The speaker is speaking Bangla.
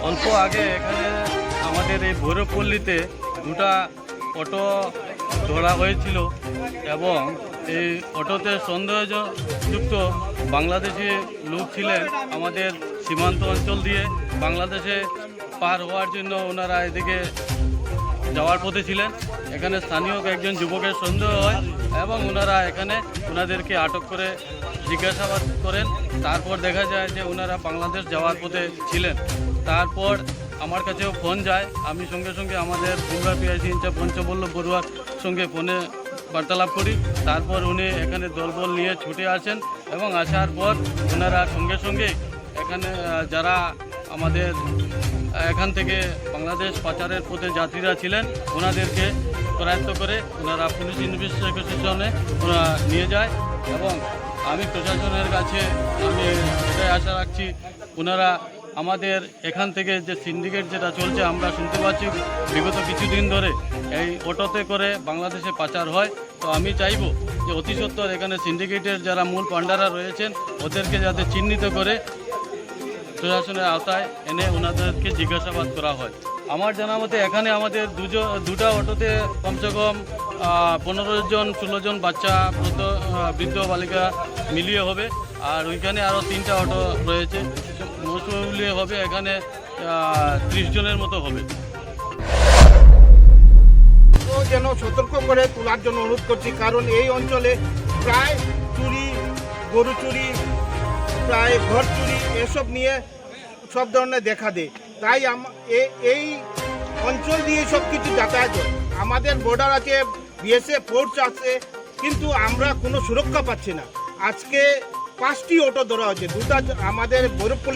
অল্প আগে এখানে আমাদের এই ভৈরবপল্লীতে দুটা অটো ধরা হয়েছিল এবং এই অটোতে সন্দেহযুক্ত বাংলাদেশি লোক ছিলেন। আমাদের সীমান্ত অঞ্চল দিয়ে বাংলাদেশে পার হওয়ার জন্য ওনারা এদিকে যাওয়ার পথে ছিলেন। এখানে স্থানীয় একজন যুবকের সন্দেহ হয় এবং ওনারা এখানে ওনাদেরকে আটক করে জিজ্ঞাসাবাদ করেন। তারপর দেখা যায় যে ওনারা বাংলাদেশ যাওয়ার পথে ছিলেন। তারপর আমার কাছেও ফোন যায়, আমি সঙ্গে সঙ্গে আমাদের পূর্বা পিআইসি ইনচার্জ পঞ্চবল্লভ বড়ুয়ার সঙ্গে ফোনে বার্তালাপ করি। তারপর উনি এখানে দলবল নিয়ে ছুটে আসেন এবং আসার পর ওনারা সঙ্গে সঙ্গে এখানে যারা আমাদের এখান থেকে বাংলাদেশ পাচারের পথে যাত্রীরা ছিলেন ওনাদেরকে করায়ত্ত করে ওনারা পুলিশ ইনভেস্টিগেশনে নিয়ে যায়। এবং আমি প্রশাসনের কাছে আমি এটাই আশা রাখছি ওনারা আমাদের এখান থেকে যে সিন্ডিকেট যেটা চলছে আমরা শুনতে পাচ্ছি বিগত কিছুদিন ধরে এই অটোতে করে বাংলাদেশে পাচার হয়। তো আমি চাইব যে অতি সত্বর এখানে সিন্ডিকেটের যারা মূল পান্ডারা রয়েছেন ওদেরকে যাতে চিহ্নিত করে প্রশাসনের আওতায় এনে ওনাদেরকে জিজ্ঞাসাবাদ করা হয়। আমার জানা মতে এখানে আমাদের দুটা অটোতে কমসে কম 15 জন 16 জন বাচ্চা বৃদ্ধ বালিকা মিলিয়ে হবে। আর ওইখানে আরও 3টা অটো রয়েছে, মোট মিলিয়ে হবে এখানে 30 জনের মতো হবে। যেন সতর্ক করে তোলার জন্য অনুরোধ করছি, কারণ এই অঞ্চলে প্রায় চুরি, গরু চুরি, প্রায় ঘর চুরি এসব নিয়ে সব ধরনের দেখা দেয়। তাই এই অঞ্চল দিয়ে সব কিছু যাতায়াত হয়। আমাদের বর্ডার আছে, বিএসএফ ফোর্স আছে, কিন্তু আমরা কোনো সুরক্ষা পাচ্ছি না। আজকে 5টি অটো ধরা হয়েছে, দুটা আমাদের ভৈরবপল্লী